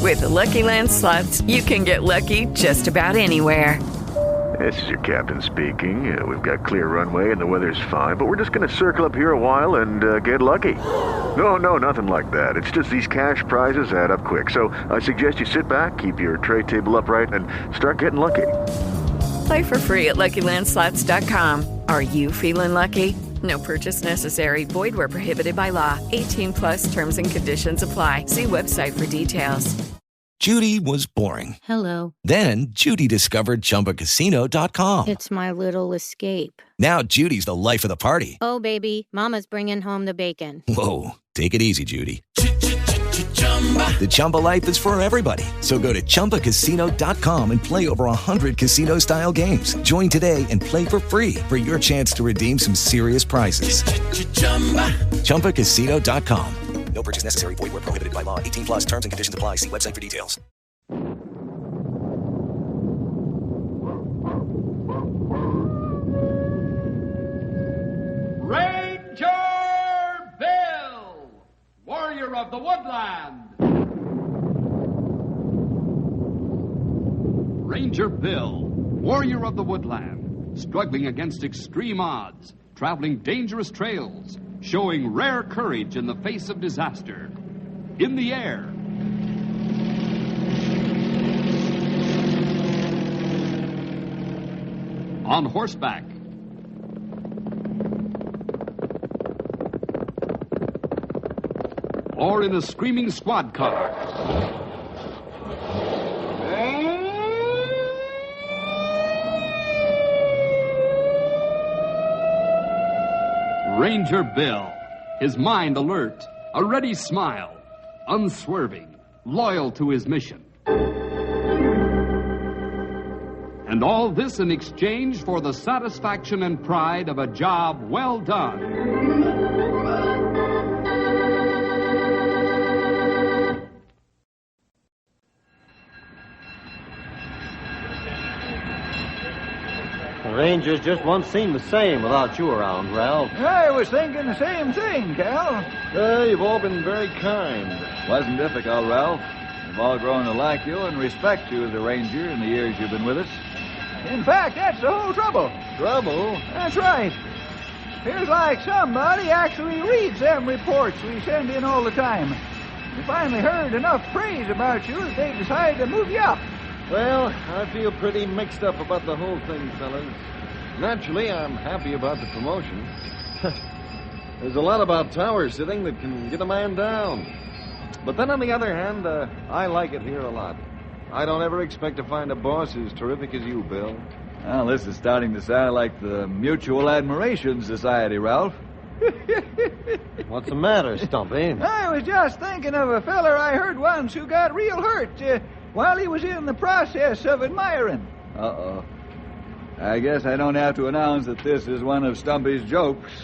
With the Lucky Land Slots, you can get lucky just about anywhere. This is your captain speaking. We've got clear runway and the weather's fine, but we're just going to circle up here a while and get lucky. No, nothing like that. It's just these cash prizes add up quick. So I suggest you sit back, keep your tray table upright, and start getting lucky. Play for free at LuckyLandSlots.com. Are you feeling lucky? No purchase necessary. Void where prohibited by law. 18 plus terms and conditions apply. See website for details. Judy was boring. Hello. Then Judy discovered ChumbaCasino.com. It's my little escape. Now Judy's the life of the party. Oh, baby, mama's bringing home the bacon. Whoa, take it easy, Judy. The Chumba life is for everybody. So go to ChumbaCasino.com and play over 100 casino-style games. Join today and play for free for your chance to redeem some serious prizes. ChumbaCasino.com. No purchase necessary. Void where prohibited by law. 18 plus terms and conditions apply. See website for details. Ranger Bill, warrior of the woodland. Ranger Bill, warrior of the woodland, struggling against extreme odds, traveling dangerous trails, showing rare courage in the face of disaster. In the air. On horseback. Or in a screaming squad car. Ranger Bill, his mind alert, a ready smile, unswerving, loyal to his mission. And all this in exchange for the satisfaction and pride of a job well done. The Rangers just won't seem the same without you around, Ralph. I was thinking the same thing, Cal. You've all been very kind. Wasn't difficult, Ralph. We've all grown to like you and respect you as a ranger in the years you've been with us. In fact, that's the whole trouble. Trouble? That's right. Feels like somebody actually reads them reports we send in all the time. We finally heard enough praise about you that they decided to move you up. Well, I feel pretty mixed up about the whole thing, fellas. Naturally, I'm happy about the promotion. There's a lot about tower sitting that can get a man down. But then on the other hand, I like it here a lot. I don't ever expect to find a boss as terrific as you, Bill. Well, this is starting to sound like the Mutual Admiration Society, Ralph. What's the matter, Stumpy? I was just thinking of a feller I heard once who got real hurt while he was in the process of admiring. Uh-oh. I guess I don't have to announce that this is one of Stumpy's jokes.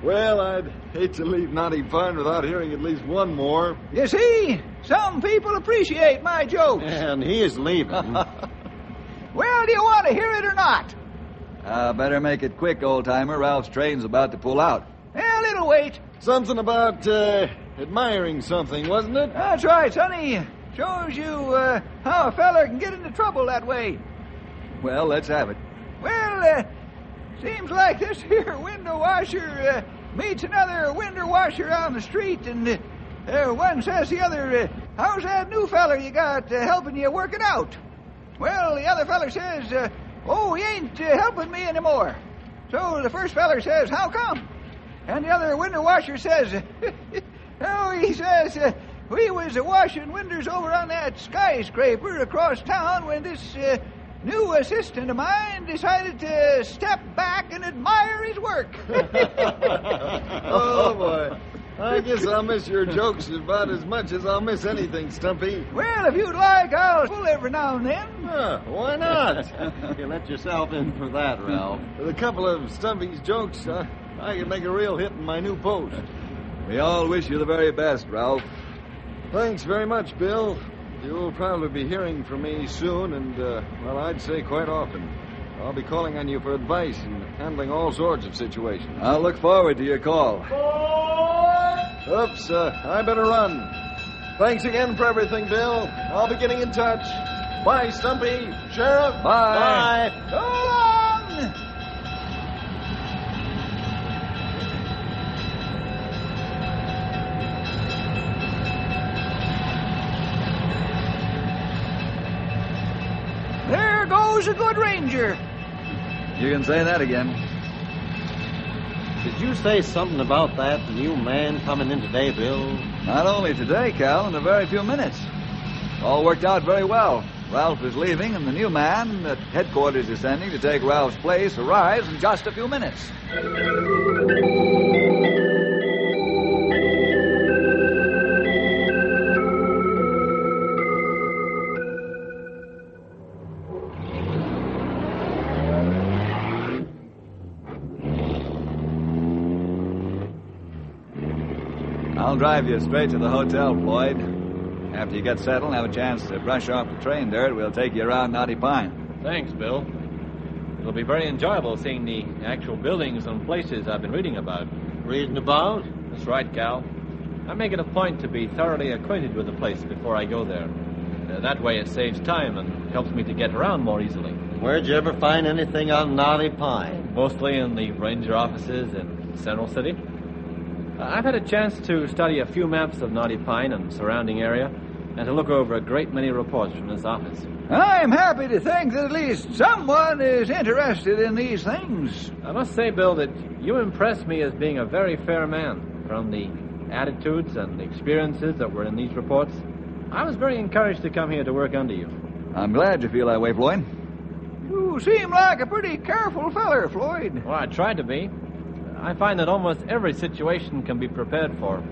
Well, I'd hate to leave Naughty Fun without hearing at least one more. You see, some people appreciate my jokes. And he is leaving. Well, do you want to hear it or not? Better make it quick, old-timer. Ralph's train's about to pull out. Well, it'll wait. Something about admiring something, wasn't it? That's right, sonny. Shows you how a feller can get into trouble that way. Well, let's have it. Well, seems like this here window washer meets another window washer on the street, and one says the other, how's that new feller you got helping you work it out? Well, the other feller says, oh, he ain't helping me anymore. So the first feller says, how come? And the other window washer says, oh, he says, we was washing windows over on that skyscraper across town when this new assistant of mine decided to step back and admire his work. Oh, boy. I guess I'll miss your jokes about as much as I'll miss anything, Stumpy. Well, if you'd like, I'll pull every now and then. Why not? You let yourself in for that, Ralph. With a couple of Stumpy's jokes, I could make a real hit in my new post. We all wish you the very best, Ralph. Thanks very much, Bill. You'll probably be hearing from me soon, and, well, I'd say quite often. I'll be calling on you for advice and handling all sorts of situations. I'll look forward to your call. Oops, I better run. Thanks again for everything, Bill. I'll be getting in touch. Bye, Stumpy. Sheriff. Bye. Bye. So long! There goes a good ranger. You can say that again. Did you say something about that new man coming in today, Bill? Not only today, Cal, in a very few minutes. All worked out very well. Ralph is leaving, and the new man at headquarters is sending to take Ralph's place arrives in just a few minutes. I'll drive you straight to the hotel, Floyd. After you get settled and have a chance to brush off the train dirt, we'll take you around Knotty Pine. Thanks, Bill. It'll be very enjoyable seeing the actual buildings and places I've been reading about. Reading about? That's right, Cal. I make it a point to be thoroughly acquainted with the place before I go there. That way it saves time and helps me to get around more easily. Where'd you ever find anything on Knotty Pine? Mostly in the ranger offices in Central City. I've had a chance to study a few maps of Knotty Pine and surrounding area, and to look over a great many reports from this office. I'm happy to think that at least someone is interested in these things. I must say, Bill, that you impress me as being a very fair man. From the attitudes and the experiences that were in these reports, I was very encouraged to come here to work under you. I'm glad you feel that way, Floyd. You seem like a pretty careful feller, Floyd. Well, I tried to be. I find that almost every situation can be prepared for,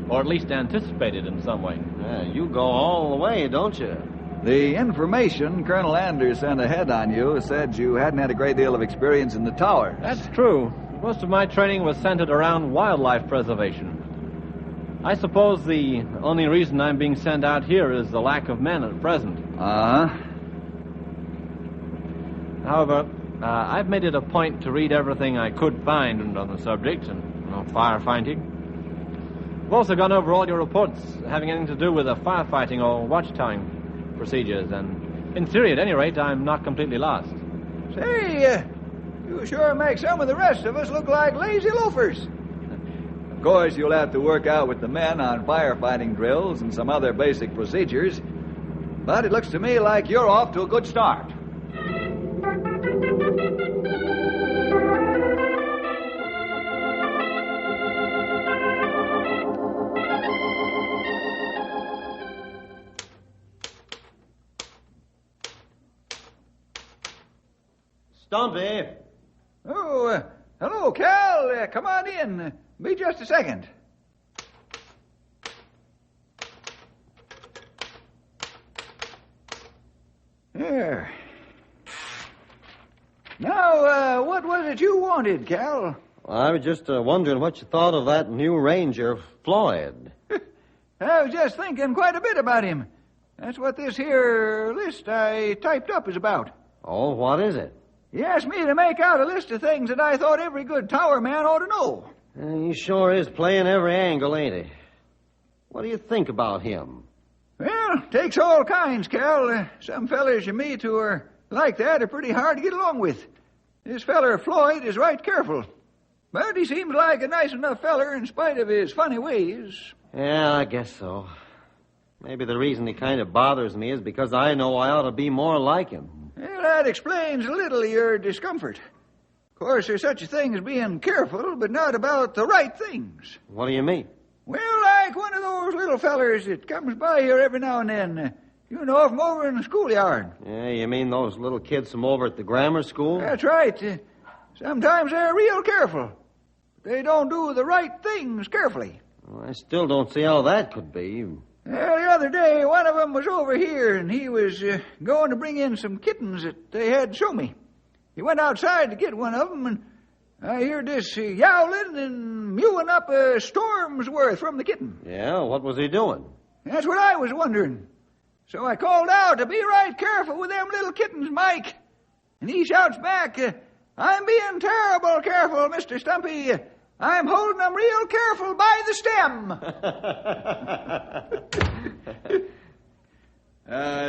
or at least anticipated in some way. Yeah, you go all the way, don't you? The information Colonel Anders sent ahead on you said you hadn't had a great deal of experience in the tower. That's true. Most of my training was centered around wildlife preservation. I suppose the only reason I'm being sent out here is the lack of men at present. However, I've made it a point to read everything I could find on the subject and firefighting. I've also gone over all your reports having anything to do with the firefighting or watchtowing procedures, and in theory, at any rate, I'm not completely lost. Say, you sure make some of the rest of us look like lazy loafers. Of course, you'll have to work out with the men on firefighting drills and some other basic procedures, but it looks to me like you're off to a good start. Stumpy. Oh, hello, Cal. Come on in. Be just a second. There. Now, what was it you wanted, Cal? I was just wondering what you thought of that new ranger, Floyd. I was just thinking quite a bit about him. That's what this here list I typed up is about. Oh, what is it? He asked me to make out a list of things that I thought every good tower man ought to know. He sure is playing every angle, ain't he? What do you think about him? Well, takes all kinds, Cal. Some fellers you meet who are like that are pretty hard to get along with. This feller Floyd is right careful. But he seems like a nice enough feller in spite of his funny ways. Yeah, I guess so. Maybe the reason he kind of bothers me is because I know I ought to be more like him. Well, that explains a little of your discomfort. Of course, there's such a thing as being careful, but not about the right things. What do you mean? Well, like one of those little fellers that comes by here every now and then. You know, from over in the schoolyard. Yeah, you mean those little kids from over at the grammar school? That's right. Sometimes they're real careful. They don't do the right things carefully. Well, I still don't see how that could be. Well, the other day, one of them was over here, and he was going to bring in some kittens that they had to show me. He went outside to get one of them, and I heard this yowling and mewing up a storm's worth from the kitten. Yeah, what was he doing? That's what I was wondering. So I called out to be right careful with them little kittens, Mike. And he shouts back, I'm being terrible careful, Mr. Stumpy. I'm holding them real careful by the stem.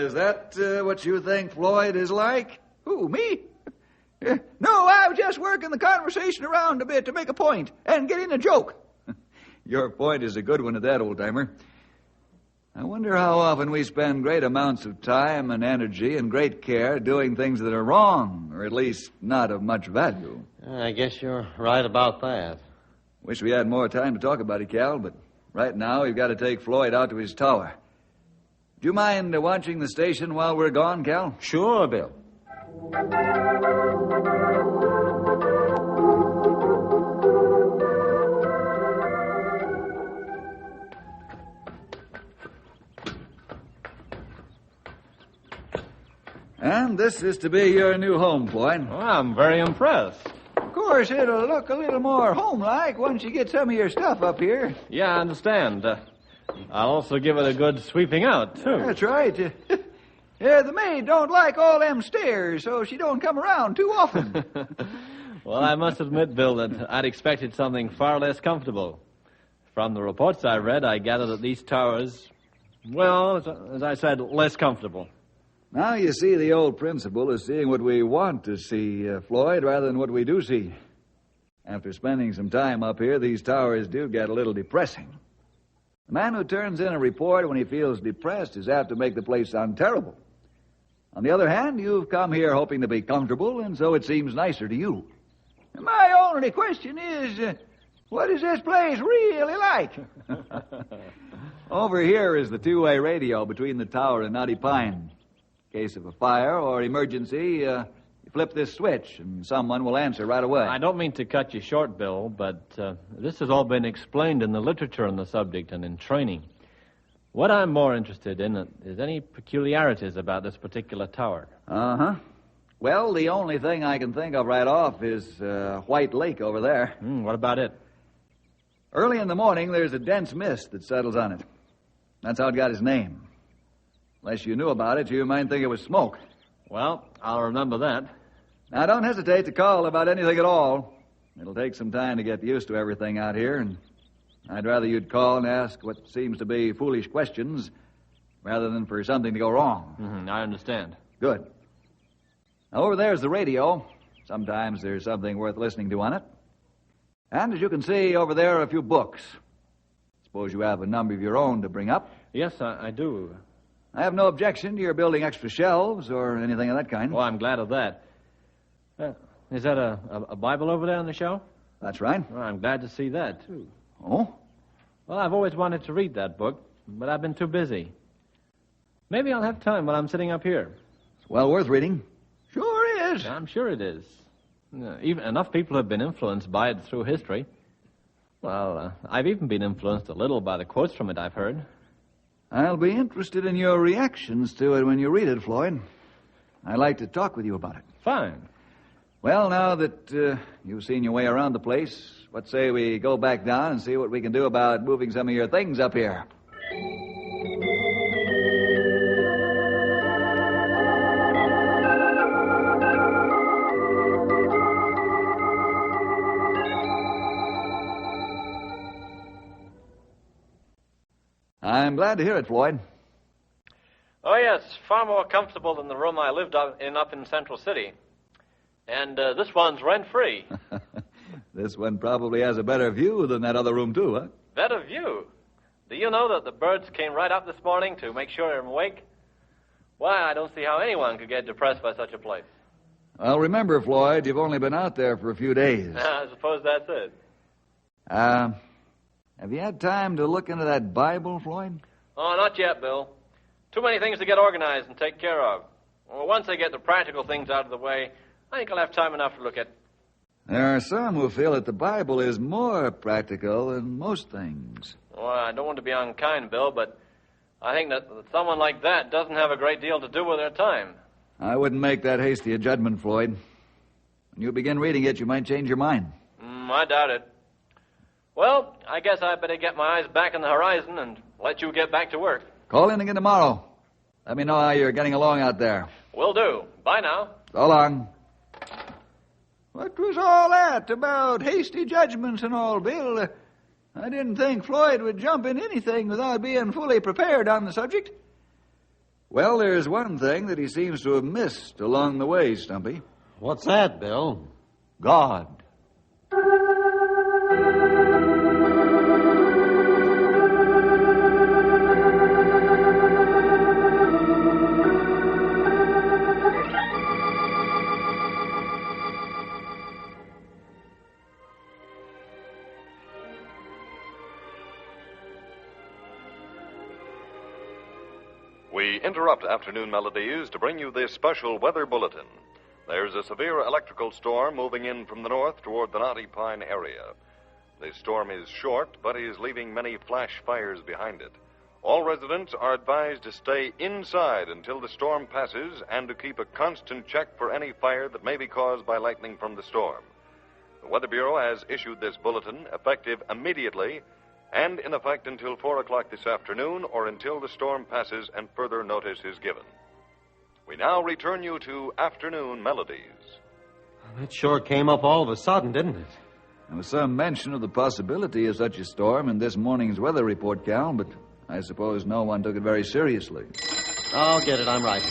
is that what you think Floyd is like? Who, me? No, I was just working the conversation around a bit to make a point and get in a joke. Your point is a good one at that, old-timer. I wonder how often we spend great amounts of time and energy and great care doing things that are wrong, or at least not of much value. I guess you're right about that. Wish we had more time to talk about it, Cal, but right now we've got to take Floyd out to his tower. Do you mind watching the station while we're gone, Cal? Sure, Bill. And this is to be your new home, Floyd. Well, I'm very impressed. Of course, it'll look a little more home-like once you get some of your stuff up here. Yeah, I understand. I'll also give it a good sweeping out, too. That's right. The maid don't like all them stairs, so she don't come around too often. Well, I must admit, Bill, that I'd expected something far less comfortable. From the reports I read, I gathered that these towers, well, as I said, less comfortable. Now you see, the old principle is seeing what we want to see, Floyd, rather than what we do see. After spending some time up here, these towers do get a little depressing. The man who turns in a report when he feels depressed is apt to make the place sound terrible. On the other hand, you've come here hoping to be comfortable, and so it seems nicer to you. My only question is, what is this place really like? Over here is the two-way radio between the tower and Knotty Pine. In case of a fire or emergency, you flip this switch and someone will answer right away. I don't mean to cut you short, Bill, but this has all been explained in the literature on the subject and in training. What I'm more interested in is any peculiarities about this particular tower. Uh-huh. Well, the only thing I can think of right off is White Lake over there. What about it? Early in the morning, there's a dense mist that settles on it. That's how it got its name. Unless you knew about it, you might think it was smoke. Well, I'll remember that. Now, don't hesitate to call about anything at all. It'll take some time to get used to everything out here, and I'd rather you'd call and ask what seems to be foolish questions rather than for something to go wrong. I understand. Good. Now, over there's the radio. Sometimes there's something worth listening to on it. And as you can see, over there are a few books. Suppose you have a number of your own to bring up. Yes, I do. I have no objection to your building extra shelves or anything of that kind. Well, I'm glad of that. Is that a Bible over there on the shelf? That's right. Well, I'm glad to see that, too. Oh? Well, I've always wanted to read that book, but I've been too busy. Maybe I'll have time while I'm sitting up here. It's well worth reading. Sure is. I'm sure it is. Even enough people have been influenced by it through history. Well, I've even been influenced a little by the quotes from it I've heard. I'll be interested in your reactions to it when you read it, Floyd. I'd like to talk with you about it. Fine. Well, now that you've seen your way around the place, what say we go back down and see what we can do about moving some of your things up here? I'm glad to hear it, Floyd. Oh, yes, far more comfortable than the room I lived up in Central City. And this one's rent-free. This one probably has a better view than that other room, too, huh? Better view? Do you know that the birds came right up this morning to make sure I'm awake? Why, I don't see how anyone could get depressed by such a place. Well, remember, Floyd, you've only been out there for a few days. I suppose that's it. Have you had time to look into that Bible, Floyd? Oh, not yet, Bill. Too many things to get organized and take care of. Well, once I get the practical things out of the way, I think I'll have time enough to look at. There are some who feel that the Bible is more practical than most things. Well, I don't want to be unkind, Bill, but I think that someone like that doesn't have a great deal to do with their time. I wouldn't make that hasty a judgment, Floyd. When you begin reading it, you might change your mind. I doubt it. Well, I guess I better get my eyes back on the horizon and let you get back to work. Call in again tomorrow. Let me know how you're getting along out there. Will do. Bye now. So long. What was all that about hasty judgments and all, Bill? I didn't think Floyd would jump in anything without being fully prepared on the subject. Well, there's one thing that he seems to have missed along the way, Stumpy. What's that, Bill? God. We interrupt Afternoon Melodies to bring you this special weather bulletin. There's a severe electrical storm moving in from the north toward the Knotty Pine area. The storm is short, but is leaving many flash fires behind it. All residents are advised to stay inside until the storm passes and to keep a constant check for any fire that may be caused by lightning from the storm. The Weather Bureau has issued this bulletin effective immediately and in effect until 4 o'clock this afternoon or until the storm passes and further notice is given. We now return you to Afternoon Melodies. That sure came up all of a sudden, didn't it? There was some mention of the possibility of such a storm in this morning's weather report, Cal, but I suppose no one took it very seriously. I'll get it. I'm writing.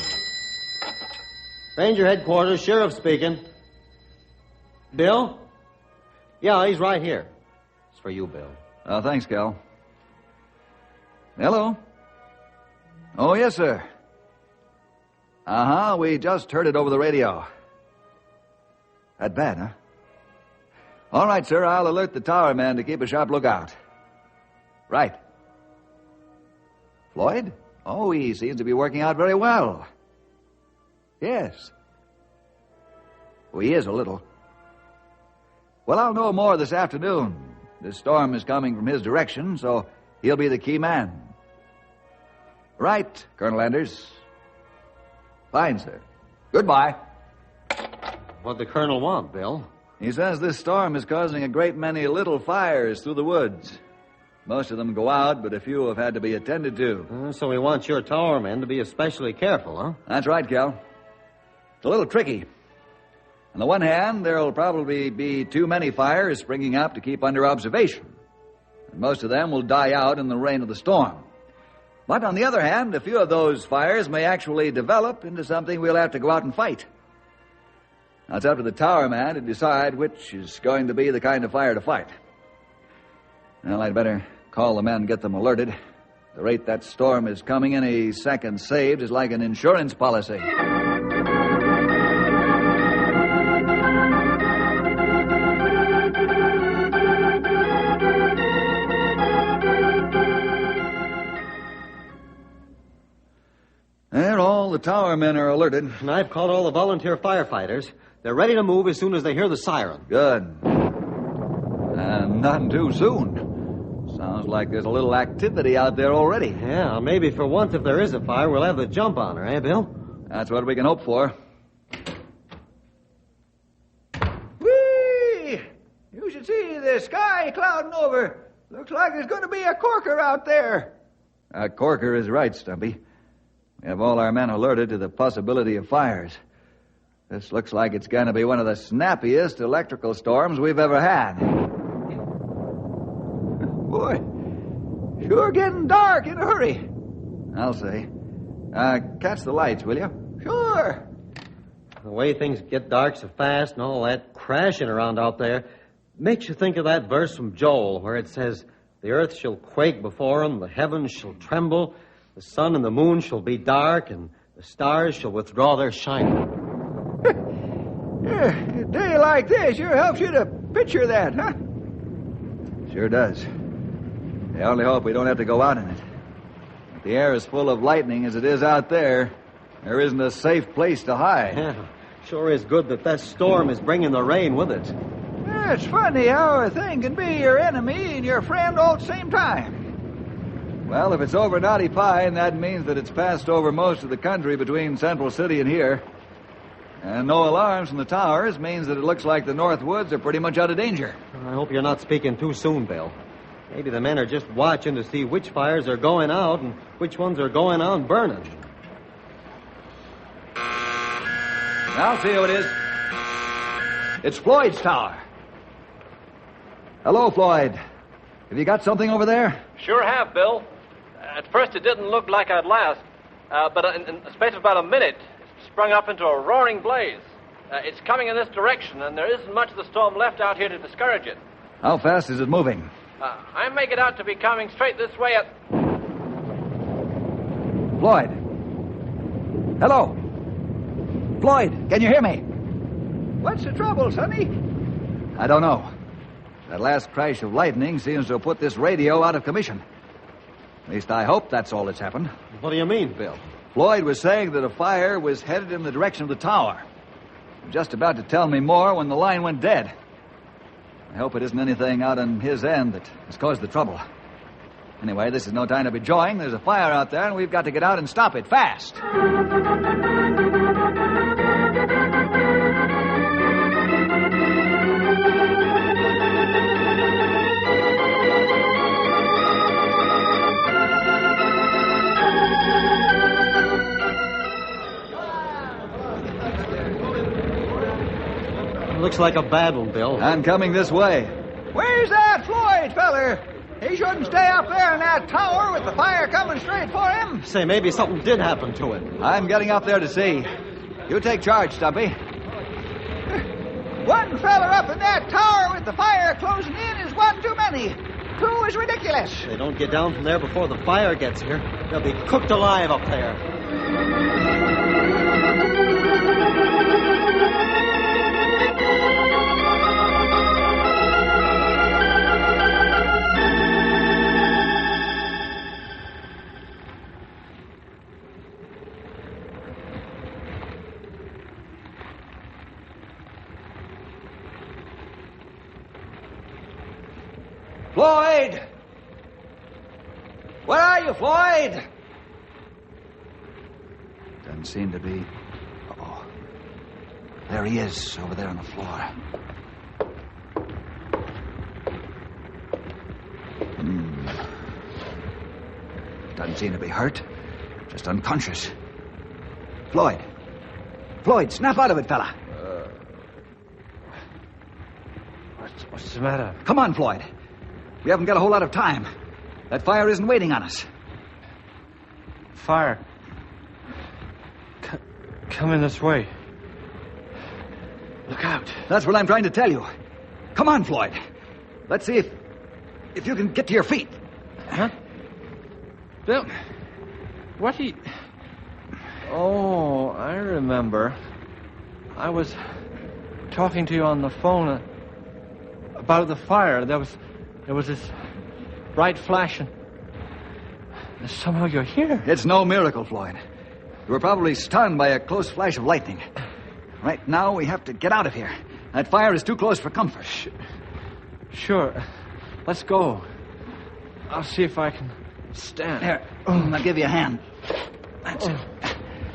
Ranger headquarters, sheriff speaking. Bill? Yeah, he's right here. It's for you, Bill. Thanks, Cal. Hello? Oh, yes, sir. We just heard it over the radio. That bad, huh? All right, sir, I'll alert the tower man to keep a sharp lookout. Right. Floyd? Oh, he seems to be working out very well. Yes. Oh, he is a little. Well, I'll know more this afternoon. This storm is coming from his direction, so he'll be the key man. Right, Colonel Anders. Fine, sir. Goodbye. What'd the colonel want, Bill? He says this storm is causing a great many little fires through the woods. Most of them go out, but a few have had to be attended to. So he wants your tower men to be especially careful, huh? That's right, Cal. It's a little tricky. On the one hand, there'll probably be too many fires springing up to keep under observation. And most of them will die out in the rain of the storm. But on the other hand, a few of those fires may actually develop into something we'll have to go out and fight. Now, it's up to the tower man to decide which is going to be the kind of fire to fight. Well, I'd better call the men and get them alerted. At the rate that storm is coming, any second saved is like an insurance policy. There, all the tower men are alerted. And I've called all the volunteer firefighters. They're ready to move as soon as they hear the siren. Good. And not too soon. Sounds like there's a little activity out there already. Yeah, maybe for once if there is a fire, we'll have the jump on her, eh, Bill? That's what we can hope for. Whee! You should see the sky clouding over. Looks like there's going to be a corker out there. A corker is right, Stumpy. We have all our men alerted to the possibility of fires. This looks like it's going to be one of the snappiest electrical storms we've ever had. Boy, sure getting dark in a hurry. I'll say. Catch the lights, will you? Sure. The way things get dark so fast and all that crashing around out there makes you think of that verse from Joel where it says, "The earth shall quake before him, the heavens shall tremble, the sun and the moon shall be dark, and the stars shall withdraw their shining." A day like this sure helps you to picture that, huh? Sure does. I only hope we don't have to go out in it. If the air is full of lightning as it is out there, there isn't a safe place to hide. Yeah, sure is good that storm is bringing the rain with it. Yeah, it's funny how a thing can be your enemy and your friend all at the same time. Well, if it's over Knotty Pine, that means that it's passed over most of the country between Central City and here. And no alarms from the towers means that it looks like the North Woods are pretty much out of danger. I hope you're not speaking too soon, Bill. Maybe the men are just watching to see which fires are going out and which ones are going on burning. I'll see who it is. It's Floyd's tower. Hello, Floyd. Have you got something over there? Sure have, Bill. At first it didn't look like I'd last. but in the space of about a minute, it sprung up into a roaring blaze. It's coming in this direction, and there isn't much of the storm left out here to discourage it. How fast is it moving? I make it out to be coming straight this way at... Floyd. Hello. Floyd, can you hear me? What's the trouble, Sonny? I don't know. That last crash of lightning seems to have put this radio out of commission. At least I hope that's all that's happened. What do you mean, Bill? Floyd was saying that a fire was headed in the direction of the tower. He was just about to tell me more when the line went dead. I hope it isn't anything out on his end that has caused the trouble. Anyway, this is no time to be jawing. There's a fire out there, and we've got to get out and stop it fast. Looks like a bad one, Bill. I'm coming this way. Where's that Floyd feller? He shouldn't stay up there in that tower with the fire coming straight for him. Say, maybe something did happen to him. I'm getting up there to see. You take charge, Stumpy. One feller up in that tower with the fire closing in is one too many. Two is ridiculous. They don't get down from there before the fire gets here. They'll be cooked alive up there. Floyd! Where are you, Floyd? Doesn't seem to be. Uh-oh. There he is, over there on the floor. Doesn't seem to be hurt. Just unconscious. Floyd! Floyd, snap out of it, fella. What's the matter? Come on, Floyd. We haven't got a whole lot of time. That fire isn't waiting on us. Fire. Coming this way. Look out. That's what I'm trying to tell you. Come on, Floyd. Let's see if you can get to your feet. Huh? Bill, what he... Oh, I remember. I was talking to you on the phone about the fire. There was this bright flash, and somehow you're here. It's no miracle, Floyd. You were probably stunned by a close flash of lightning. Right now, we have to get out of here. That fire is too close for comfort. Sure. Let's go. I'll see if I can stand. Here, I'll give you a hand. That's it.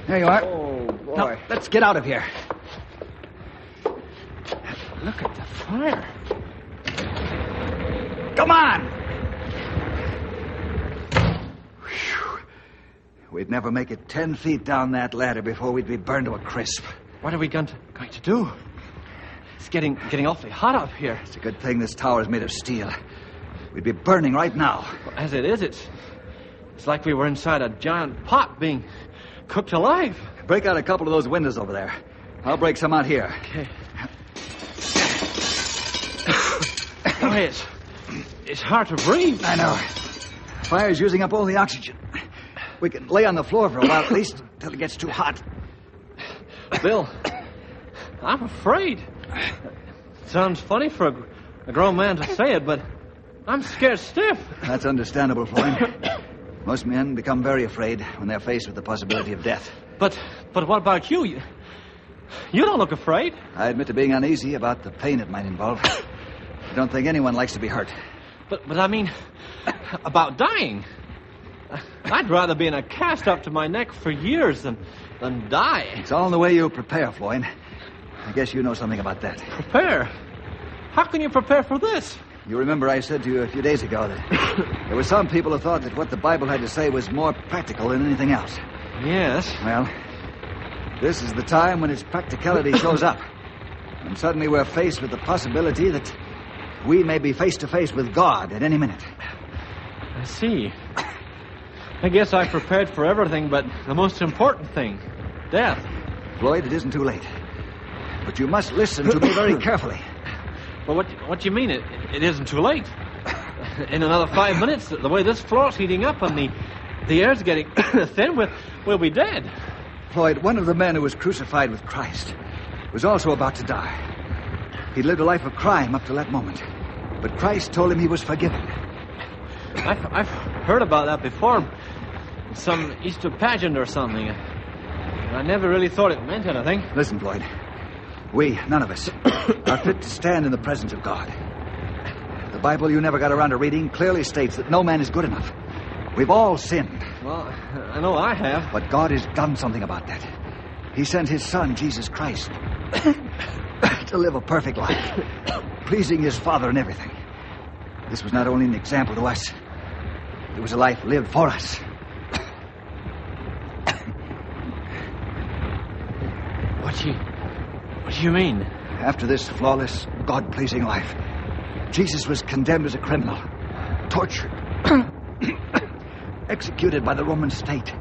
There you are. Oh, boy. Now, let's get out of here. Look at the fire. Come on! Whew. We'd never make it 10 feet down that ladder before we'd be burned to a crisp. What are we going to do? It's getting awfully hot up here. It's a good thing this tower is made of steel. We'd be burning right now. As it is, it's like we were inside a giant pot being cooked alive. Break out a couple of those windows over there. I'll break some out here. Okay. Boy, it's hard to breathe. I know. Fire's using up all the oxygen. We can lay on the floor for a while at least until it gets too hot. Bill, I'm afraid. Sounds funny for a grown man to say it, but I'm scared stiff. That's understandable, Floyd. Most men become very afraid when they're faced with the possibility of death. But what about you? You don't look afraid. I admit to being uneasy about the pain it might involve. I don't think anyone likes to be hurt. But I mean, about dying. I'd rather be in a cast up to my neck for years than die. It's all in the way you prepare, Floyd. I guess you know something about that. Prepare? How can you prepare for this? You remember I said to you a few days ago that there were some people who thought that what the Bible had to say was more practical than anything else. Yes. Well, this is the time when its practicality shows up. And suddenly we're faced with the possibility that we may be face to face with God at any minute. I see. I guess I prepared for everything but the most important thing, death. Floyd, it isn't too late. But you must listen to me very carefully. Well, what do you mean? It isn't too late. In another 5 minutes, the way this floor's heating up and the air's getting thin, we'll be dead. Floyd, one of the men who was crucified with Christ was also about to die. He'd lived a life of crime up to that moment. But Christ told him he was forgiven. I've heard about that before. Some Easter pageant or something. I never really thought it meant anything. Listen, Floyd. We, none of us, are fit to stand in the presence of God. The Bible you never got around to reading clearly states that no man is good enough. We've all sinned. Well, I know I have. But God has done something about that. He sent his Son, Jesus Christ, to live a perfect life, pleasing his Father in everything. This was not only an example to us, it was a life lived for us. What do you mean? After this flawless, God-pleasing life, Jesus was condemned as a criminal, tortured, executed by the Roman state,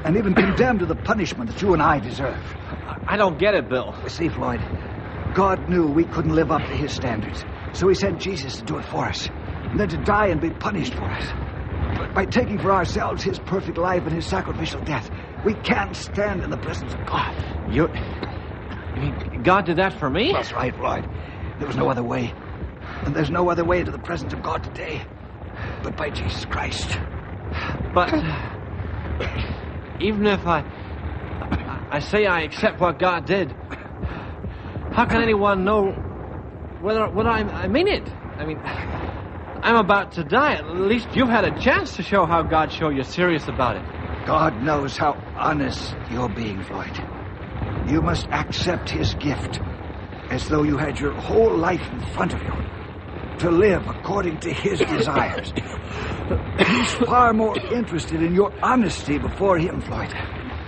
and even condemned to the punishment that you and I deserve. I don't get it, Bill. You see, Floyd, God knew we couldn't live up to his standards, so he sent Jesus to do it for us, and then to die and be punished for us. But by taking for ourselves his perfect life and his sacrificial death, we can't stand in the presence of God. You mean God did that for me? That's right, Floyd. There was no other way. And there's no other way into the presence of God today but by Jesus Christ. But even if I say I accept what God did, how can anyone know whether I mean it? I mean, I'm about to die. At least you've had a chance to show how God showed you're serious about it. God knows how honest you're being, Floyd. You must accept his gift as though you had your whole life in front of you to live according to his desires. He's far more interested in your honesty before him, Floyd,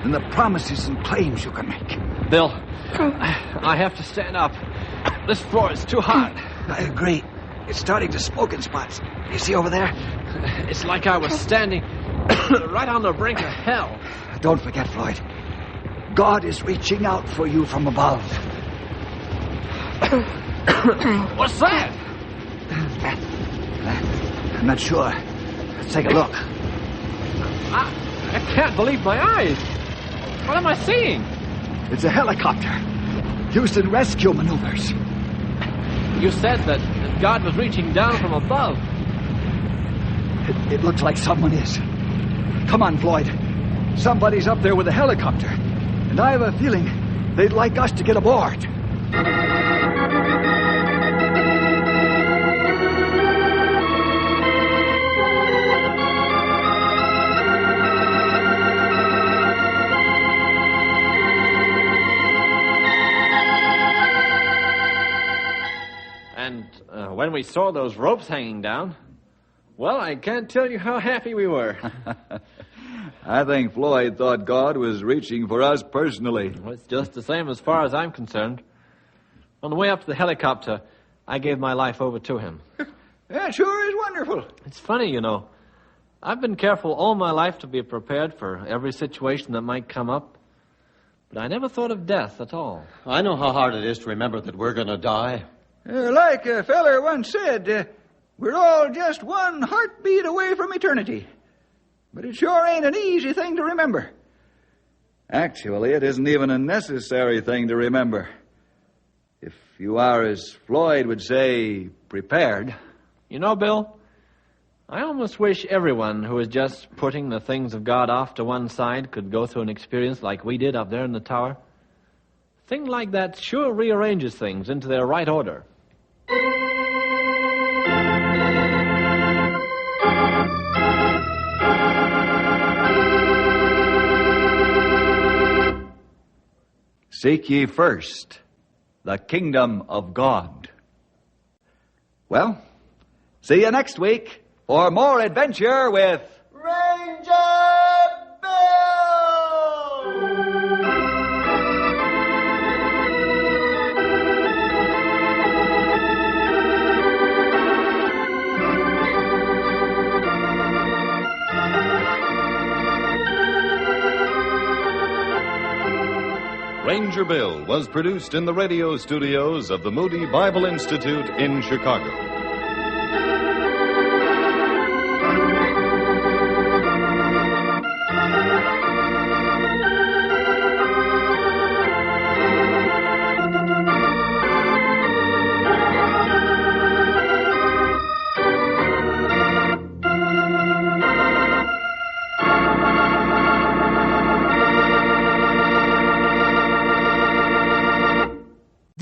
than the promises and claims you can make. Bill, I have to stand up. This floor is too hot. I agree. It's starting to smoke in spots. You see over there? It's like I was standing right on the brink of hell. Don't forget, Floyd. God is reaching out for you from above. What's that? I'm not sure. Let's take a look. I can't believe my eyes. What am I seeing? It's a helicopter used in rescue maneuvers. You said that God was reaching down from above. It looks like someone is. Come on, Floyd. Somebody's up there with a helicopter. And I have a feeling they'd like us to get aboard. And when we saw those ropes hanging down, well, I can't tell you how happy we were. I think Floyd thought God was reaching for us personally. Well, it's just the same as far as I'm concerned. On the way up to the helicopter, I gave my life over to him. That sure is wonderful. It's funny, you know. I've been careful all my life to be prepared for every situation that might come up. But I never thought of death at all. I know how hard it is to remember that we're going to die. Like a feller once said, we're all just one heartbeat away from eternity. But it sure ain't an easy thing to remember. Actually, it isn't even a necessary thing to remember. If you are, as Floyd would say, prepared. You know, Bill, I almost wish everyone who is just putting the things of God off to one side could go through an experience like we did up there in the tower. A thing like that sure rearranges things into their right order. Seek ye first the kingdom of God. Well, see you next week for more adventure with Ranger Bill! Ranger Bill was produced in the radio studios of the Moody Bible Institute in Chicago.